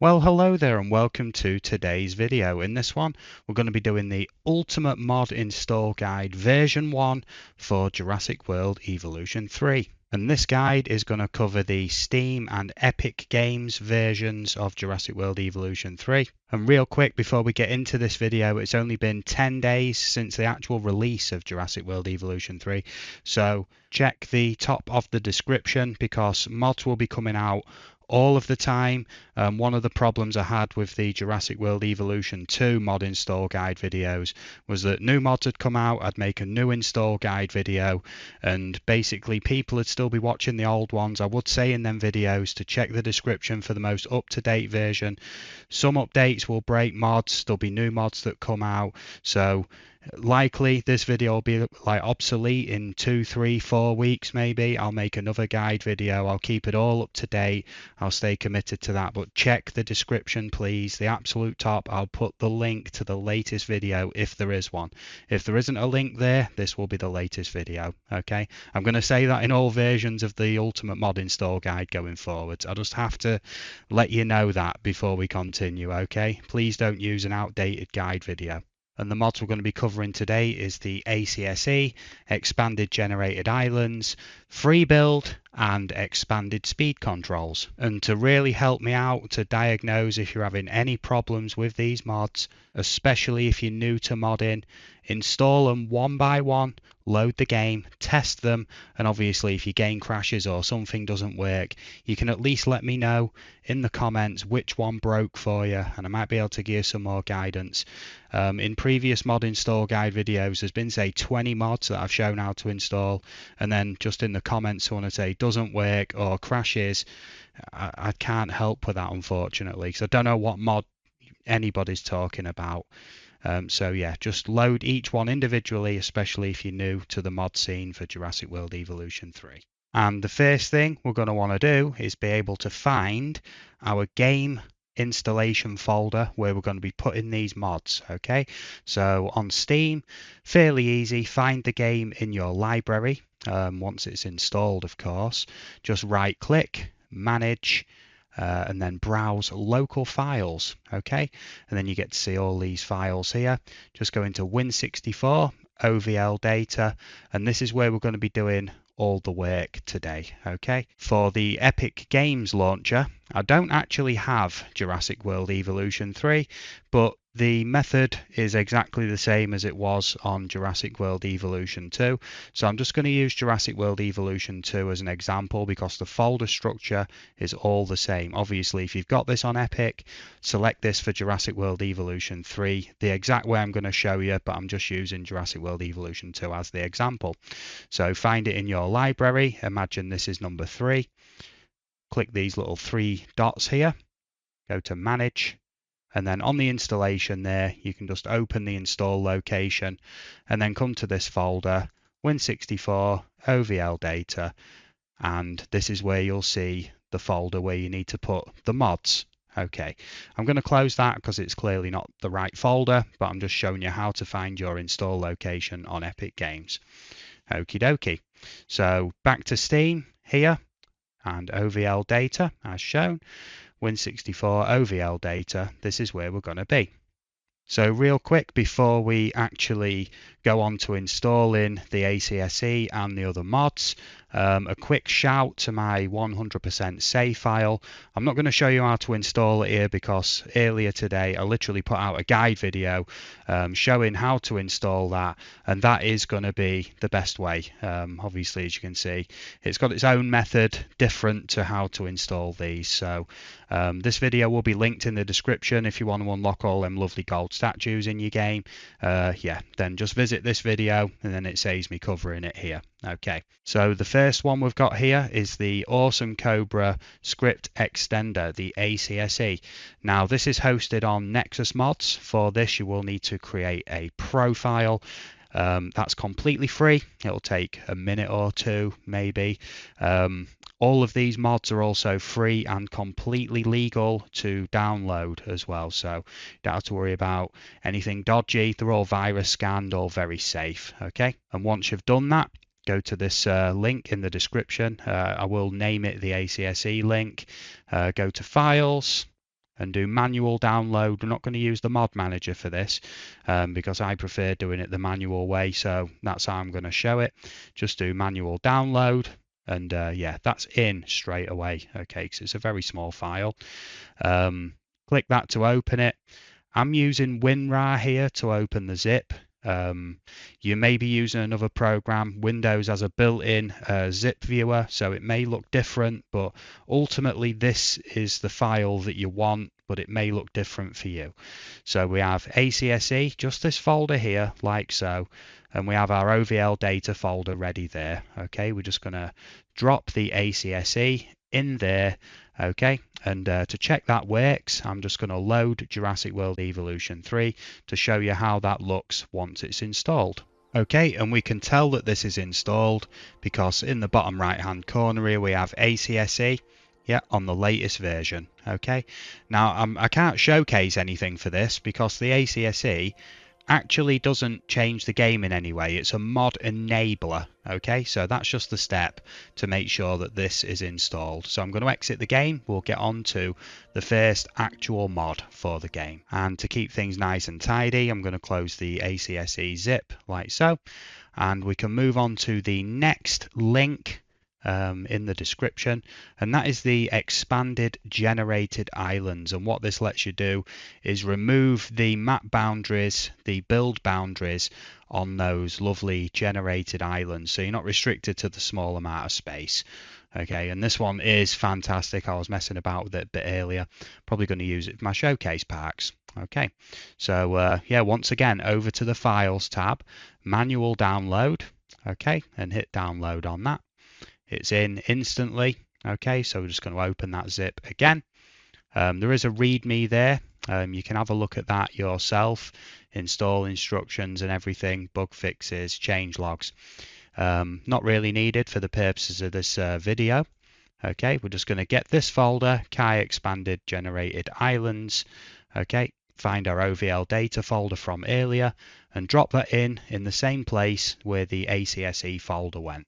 Well, hello there and welcome to today's video. In this one, we're going to be doing the Ultimate Mod Install Guide version 1 for Jurassic World Evolution 3. And this guide is going to cover the Steam and Epic Games versions of Jurassic World Evolution 3. And real quick, before we get into this video, it's only been 10 days since the actual release of Jurassic World Evolution 3. So check the top of the description because mods will be coming out all of the time. One of the problems I had with the Jurassic World Evolution 2 mod install guide videos was that new mods had come out, I'd make a new install guide video, and basically people would still be watching the old ones. I would say in them videos to check the description for the most up-to-date version. Some updates will break mods, there'll be new mods that come out, so likely this video will be like obsolete in 2, 3, 4 weeks maybe. I'll make another guide video. I'll keep it all up to date. I'll stay committed to that, but check the description please. The absolute top, I'll put the link to the latest video if there is one. If there isn't a link there, this will be the latest video. Okay, I'm going to say that in all versions of the Ultimate Mod Install Guide going forwards. I just have to let you know that before we continue. Okay, please don't use an outdated guide video. And the mods we're going to be covering today is the ACSE, Expanded Generated Islands, FreeBuild, and Expanded Speed Controls. And to really help me out to diagnose if you're having any problems with these mods, especially if you're new to modding, install them one by one, load the game, test them, and obviously if your game crashes or something doesn't work, you can at least let me know in the comments which one broke for you, and I might be able to give you some more guidance. In previous mod install guide videos, there's been say 20 mods that I've shown how to install, and then just in the comments someone would say doesn't work or crashes. I can't help with that unfortunately, because I don't know what mod anybody's talking about. So yeah, just load each one individually, especially if you're new to the mod scene for Jurassic World Evolution 3. And the first thing we're going to want to do is be able to find our game installation folder where we're going to be putting these mods. Okay, so on Steam, fairly easy. Find the game in your library. Once it's installed, of course, just right click, manage, and then browse local files. Okay, and then you get to see all these files here. Just go into Win64 OVL data, and this is where we're going to be doing all the work today. Okay, for the Epic Games launcher, I don't actually have Jurassic World Evolution 3, but the method is exactly the same as it was on Jurassic World Evolution 2. So I'm just going to use Jurassic World Evolution 2 as an example because the folder structure is all the same. Obviously, if you've got this on Epic, select this for Jurassic World Evolution 3, the exact way I'm going to show you, but I'm just using Jurassic World Evolution 2 as the example. So find it in your library. Imagine this is number 3. Click these little 3 dots here, go to Manage, and then on the installation there, you can just open the install location and then come to this folder, Win64 OVL data, and this is where you'll see the folder where you need to put the mods. Okay, I'm going to close that because it's clearly not the right folder, but I'm just showing you how to find your install location on Epic Games. Okie dokie. So back to Steam here, and OVL data as shown, Win64 OVL data, this is where we're going to be. So real quick before we actually go on to installing the ACSE and the other mods, a quick shout to my 100% save file. I'm not going to show you how to install it here because earlier today I literally put out a guide video showing how to install that, and that is going to be the best way. Obviously, as you can see, it's got its own method different to how to install these. So this video will be linked in the description if you want to unlock all them lovely gold statues in your game. Yeah, then just visit this video and then it saves me covering it here. Okay, so the first one we've got here is the Awesome Cobra script extender, the ACSE. Now this is hosted on Nexus Mods. For this you will need to create a profile. That's completely free. It'll take a minute or two maybe. All of these mods are also free and completely legal to download as well, so you don't have to worry about anything dodgy. They're all virus scanned, all very safe. Okay, and once you've done that, go to this link in the description. I will name it the ACSE link. Go to Files, and do manual download. We're not going to use the mod manager for this because I prefer doing it the manual way, so that's how I'm going to show it. Just do manual download, and yeah, that's in straight away, okay, because it's a very small file. Click that to open it. I'm using WinRAR here to open the zip. You may be using another program. Windows has a built-in zip viewer, so it may look different, but ultimately this is the file that you want, but it may look different for you. So we have ACSE, just this folder here, like so, and we have our OVL data folder ready there. Okay, we're just going to drop the ACSE in there. Okay, and to check that works, I'm just going to load Jurassic World Evolution 3 to show you how that looks once it's installed. Okay, and we can tell that this is installed because in the bottom right hand corner here we have ACSE, yeah, on the latest version. Okay, now I can't showcase anything for this because the ACSE actually doesn't change the game in any way. It's a mod enabler. Okay, so that's just the step to make sure that this is installed. So I'm going to exit the game. We'll get on to the first actual mod for the game. And to keep things nice and tidy, I'm going to close the ACSE zip like so. And we can move on to the next link in the description, and that is the expanded generated islands. And what this lets you do is remove the map boundaries, the build boundaries on those lovely generated islands, so you're not restricted to the small amount of space. Okay, and this one is fantastic. I was messing about with it a bit earlier, probably going to use it for my showcase parks. Okay, so yeah, once again, over to the files tab, manual download, okay, and hit download on that. It's in instantly. Okay, so we're just going to open that zip again. There is a README there. You can have a look at that yourself. Install instructions and everything, bug fixes, change logs. Not really needed for the purposes of this video. Okay, we're just going to get this folder, Kai Expanded Generated Islands. Okay, find our OVL data folder from earlier and drop that in the same place where the ACSE folder went.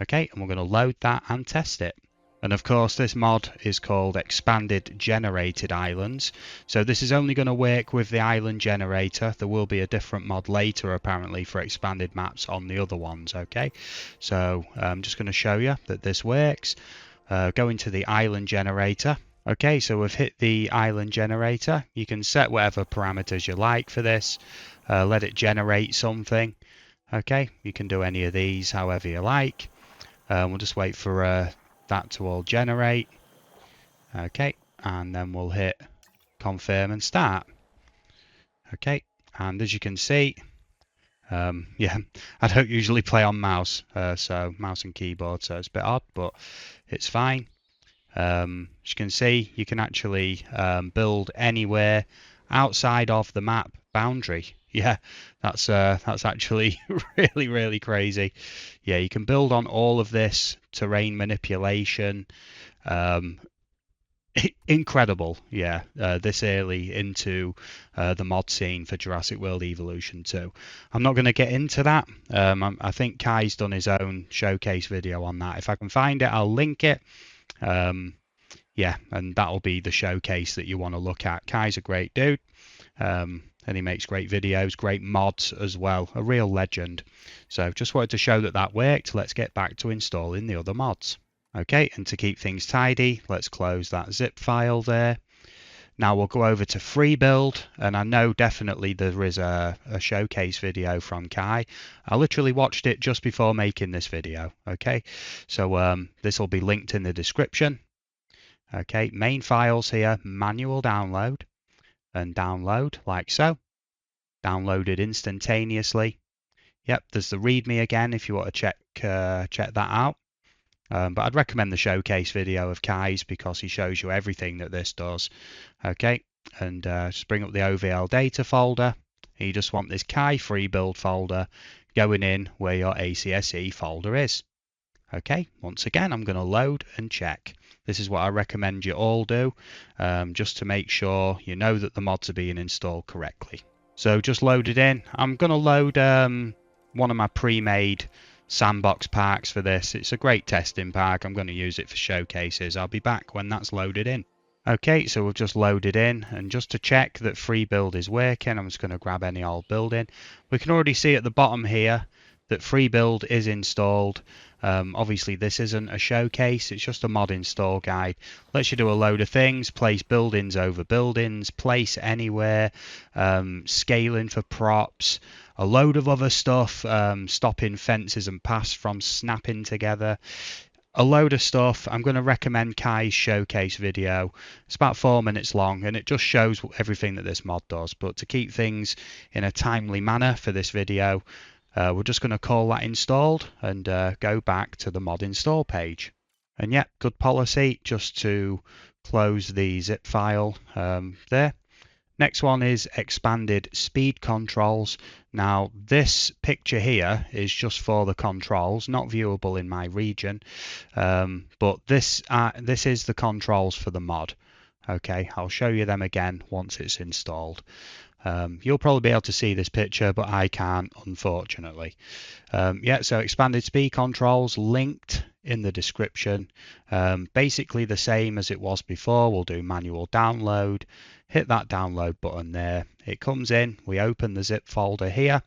Okay, and we're going to load that and test it. And of course, this mod is called Expanded Generated Islands. So this is only going to work with the island generator. There will be a different mod later, apparently, for expanded maps on the other ones. Okay, so I'm just going to show you that this works. Go into the island generator. Okay, so we've hit the island generator. You can set whatever parameters you like for this. Let it generate something. Okay, you can do any of these however you like. We'll just wait for that to all generate. Okay, and then we'll hit confirm and start. Okay, and as you can see, yeah, I don't usually play on mouse, so mouse and keyboard, so it's a bit odd, but it's fine. As you can see, you can actually build anywhere outside of the map boundary. Yeah, that's actually really crazy. Yeah, you can build on all of this terrain manipulation. Incredible. Yeah, this early into the mod scene for Jurassic World Evolution 2. I'm not going to get into that. I think Kai's done his own showcase video on that. If I can find it, I'll link it. Yeah, and that'll be the showcase that you want to look at. Kai's a great dude. And he makes great videos, great mods as well, a real legend. So just wanted to show that that worked. Let's get back to installing the other mods. Okay, and to keep things tidy, let's close that zip file there. Now we'll go over to FreeBuild, and I know definitely there is a showcase video from Kai. I literally watched it just before making this video. Okay, so this will be linked in the description. Okay, main files here, manual download. And download like so. Downloaded instantaneously. Yep, there's the README again if you want to check that out. But I'd recommend the showcase video of Kai's because he shows you everything that this does. Okay, and just bring up the OVL data folder. You just want this Kai FreeBuild folder going in where your ACSE folder is. Okay, once again, I'm going to load and check. This is what I recommend you all do, just to make sure you know that the mods are being installed correctly. So just load it in. I'm going to load one of my pre-made sandbox parks for this. It's a great testing park. I'm going to use it for showcases. I'll be back when that's loaded in. Okay, so we've just loaded in, and just to check that FreeBuild is working, I'm just going to grab any old building. We can already see at the bottom here that FreeBuild is installed. Obviously this isn't a showcase, it's just a mod install guide. Lets you do a load of things: place buildings over buildings, place anywhere, scaling for props, a load of other stuff, stopping fences and paths from snapping together. A load of stuff. I'm going to recommend Kai's showcase video. It's about 4 minutes long, and it just shows everything that this mod does. But to keep things in a timely manner for this video, we're just going to call that installed and go back to the mod install page. And yeah, good policy just to close the zip file there. Next one is expanded speed controls. Now this picture here is just for the controls, not viewable in my region, but this is the controls for the mod. Okay, I'll show you them again once it's installed. You'll probably be able to see this picture, but I can't, unfortunately. Yeah, so expanded speed controls linked in the description. Basically the same as it was before. We'll do manual download. Hit that download button there. It comes in. We open the zip folder here.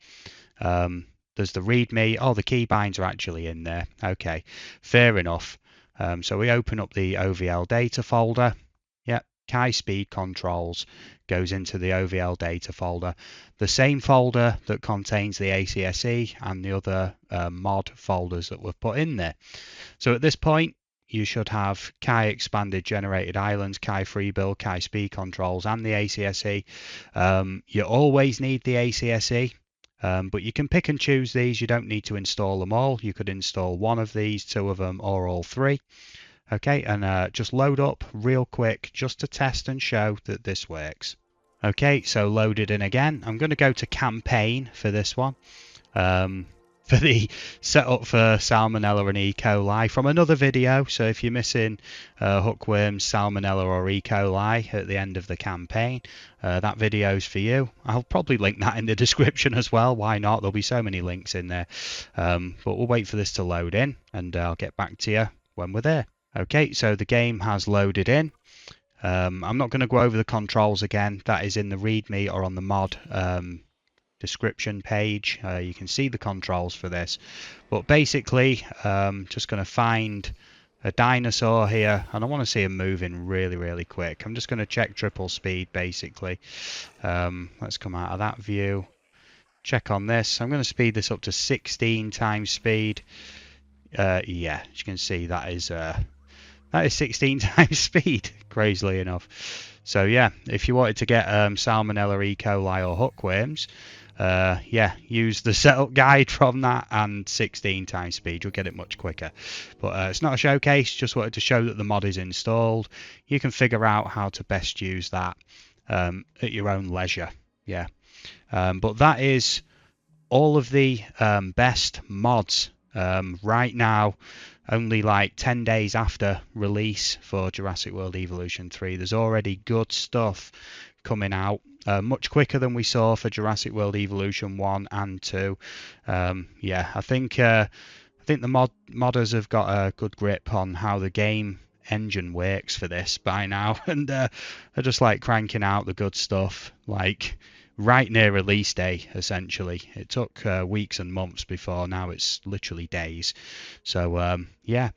There's the README. Oh, the keybinds are actually in there. Okay, fair enough. So we open up the OVL data folder. Yep, Kai speed controls goes into the OVL data folder. The same folder that contains the ACSE and the other mod folders that we've put in there. So at this point, you should have Kai expanded generated islands, Kai FreeBuild, Kai speed controls, and the ACSE. You always need the ACSE, but you can pick and choose these. You don't need to install them all. You could install one of these, two of them, or all three. Okay, and just load up real quick just to test and show that this works. Okay, so loaded in again. I'm going to go to campaign for this one. For the setup for Salmonella and E. coli from another video. So if you're missing hookworms, Salmonella or E. coli at the end of the campaign, that video's for you. I'll probably link that in the description as well. Why not? There'll be so many links in there. But we'll wait for this to load in, and I'll get back to you when we're there. Okay, so the game has loaded in. I'm not going to go over the controls again. That is in the README or on the mod description page. You can see the controls for this, but basically just going to find a dinosaur here, and I want to see him moving really quick. I'm just going to check triple speed basically. Let's come out of that view, check on this. I'm going to speed this up to 16 times speed. Yeah, as you can see, that is 16 times speed, crazily enough. So yeah, if you wanted to get Salmonella, E. coli or hookworms, yeah, use the setup guide from that and 16 times speed. You'll get it much quicker. But it's not a showcase, just wanted to show that the mod is installed. You can figure out how to best use that at your own leisure. Yeah, but that is all of the best mods right now. Only like 10 days after release for Jurassic World Evolution 3, there's already good stuff coming out, much quicker than we saw for Jurassic World Evolution 1 and 2. Yeah, I think the modders have got a good grip on how the game engine works for this by now, and they're just like cranking out the good stuff like right near release day. Essentially, it took weeks and months before, now it's literally days. So yeah,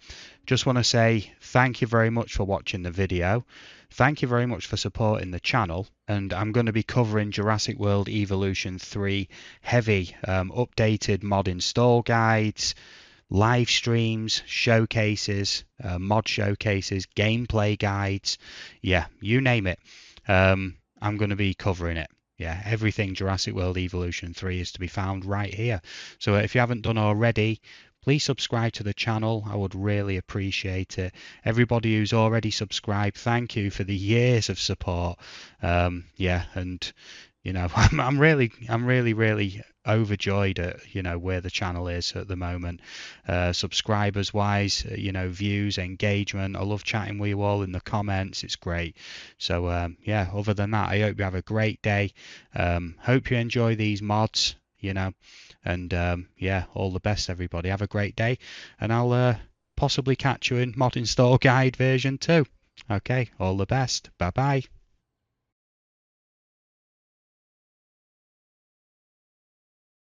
just want to say thank you very much for watching the video. Thank you very much for supporting the channel, and I'm going to be covering Jurassic World Evolution 3 heavy, updated mod install guides, live streams, showcases, mod showcases, gameplay guides. Yeah, you name it. I'm going to be covering it. Yeah, everything Jurassic World Evolution 3 is to be found right here. So if you haven't done already, please subscribe to the channel. I would really appreciate it. Everybody who's already subscribed, thank you for the years of support. Yeah, and you know, I'm really overjoyed at, you know, where the channel is at the moment, subscribers wise, you know, views, engagement. I love chatting with you all in the comments. It's great. So yeah, other than that, I hope you have a great day. Hope you enjoy these mods, you know, and yeah, all the best everybody. Have a great day, and I'll possibly catch you in mod install guide version 2. Okay, all the best. Bye bye.